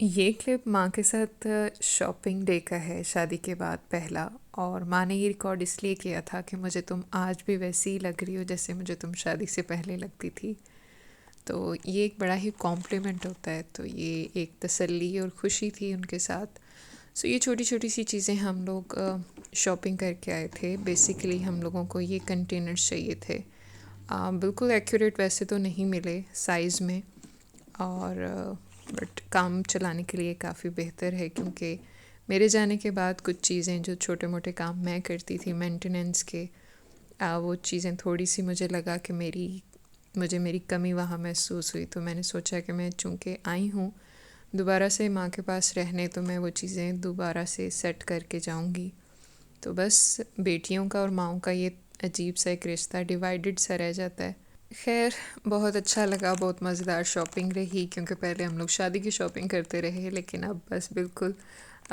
ये क्लिप माँ के साथ शॉपिंग डे का है, शादी के बाद पहला। और माँ ने ये रिकॉर्ड इसलिए किया था कि मुझे तुम आज भी वैसी ही लग रही हो जैसे मुझे तुम शादी से पहले लगती थी। तो ये एक बड़ा ही कॉम्प्लीमेंट होता है, तो ये एक तसल्ली और खुशी थी उनके साथ। सो ये छोटी छोटी सी चीज़ें हम लोग शॉपिंग करके आए थे। बेसिकली हम लोगों को ये कंटेनर्स चाहिए थे। बिल्कुल एक्यूरेट वैसे तो नहीं मिले साइज़ में, और बट काम चलाने के लिए काफ़ी बेहतर है, क्योंकि मेरे जाने के बाद कुछ चीज़ें जो छोटे मोटे काम मैं करती थी मेंटेनेंस के, वो चीज़ें थोड़ी सी मुझे लगा कि मुझे मेरी कमी वहाँ महसूस हुई। तो मैंने सोचा कि मैं चूँकि आई हूँ दोबारा से माँ के पास रहने, तो मैं वो चीज़ें दोबारा से सेट करके जाऊँगी। तो बस बेटियों का और माँओं का ये अजीब सा एक रिश्ता डिवाइडेड सा रह जाता है। खैर, बहुत अच्छा लगा, बहुत मज़ेदार शॉपिंग रही, क्योंकि पहले हम लोग शादी की शॉपिंग करते रहे, लेकिन अब बस बिल्कुल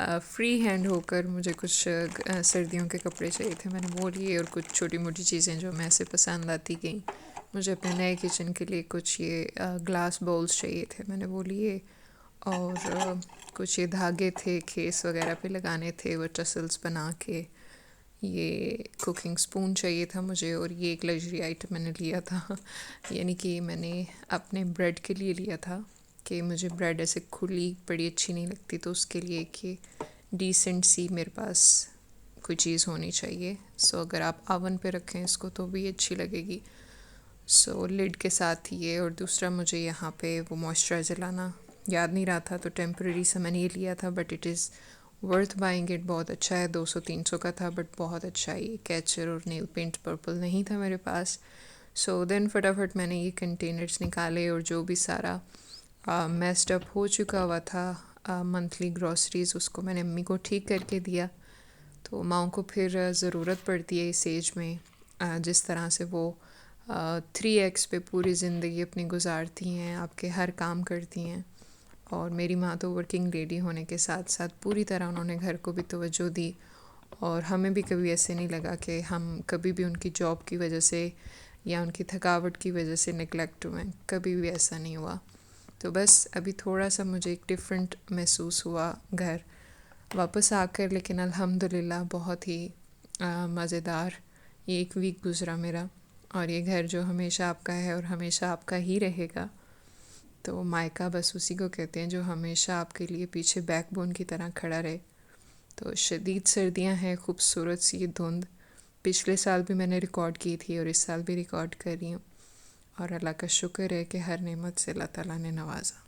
फ्री हैंड होकर मुझे कुछ सर्दियों के कपड़े चाहिए थे, मैंने वो लिए। और कुछ छोटी मोटी चीज़ें जो मैं से पसंद आती गई, मुझे अपने नए किचन के लिए कुछ ये ग्लास बाउल्स चाहिए थे, मैंने वो लिए। और कुछ ये धागे थे खेस वगैरह पे लगाने थे, वो टसल्स बना के। ये कुकिंग स्पून चाहिए था मुझे, और ये एक लग्जरी आइटम मैंने लिया था यानी कि मैंने अपने ब्रेड के लिए लिया था, कि मुझे ब्रेड ऐसे खुली बड़ी अच्छी नहीं लगती, तो उसके लिए कि डिसेंट सी मेरे पास कोई चीज़ होनी चाहिए। सो अगर आप अवन पे रखें इसको तो भी अच्छी लगेगी। सो लिड के साथ ये, और दूसरा मुझे यहाँ पे वो मॉइस्चराइज़र लाना याद नहीं रहा था, तो टेम्प्रेरी सा मैंने ये लिया था, but it is worth buying it. बहुत अच्छा है, 200-300 का था, बट बहुत अच्छा है। ये कैचर और नेल पेंट पर्पल नहीं था मेरे पास। सो देन फटाफट मैंने ये कंटेनर्स निकाले, और जो भी सारा मेस्ड अप हो चुका हुआ था मंथली ग्रॉसरीज, उसको मैंने अम्मी को ठीक करके दिया। तो माँओं को फिर ज़रूरत पड़ती है इस एज में, जिस तरह से वो 3x पे पूरी ज़िंदगी अपनी गुजारती हैं, आपके हर काम करती हैं। और मेरी माँ तो वर्किंग लेडी होने के साथ साथ पूरी तरह उन्होंने घर को भी तवज्जो दी, और हमें भी कभी ऐसे नहीं लगा कि हम कभी भी उनकी जॉब की वजह से या उनकी थकावट की वजह से निगलेक्ट हुए, कभी भी ऐसा नहीं हुआ। तो बस अभी थोड़ा सा मुझे एक डिफरेंट महसूस हुआ घर वापस आकर, लेकिन अल्हम्दुलिल्लाह बहुत ही मज़ेदार ये एक वीक गुज़रा मेरा। और ये घर जो हमेशा आपका है और हमेशा आपका ही रहेगा। तो मायका बस उसी को कहते हैं जो हमेशा आपके लिए पीछे बैकबोन की तरह खड़ा रहे। तो शदीद सर्दियां हैं, खूबसूरत सी धुंध। पिछले साल भी मैंने रिकॉर्ड की थी और इस साल भी रिकॉर्ड कर रही हूँ, और अल्लाह का शुक्र है कि हर नेमत से अल्लाह ताला ने नवाजा।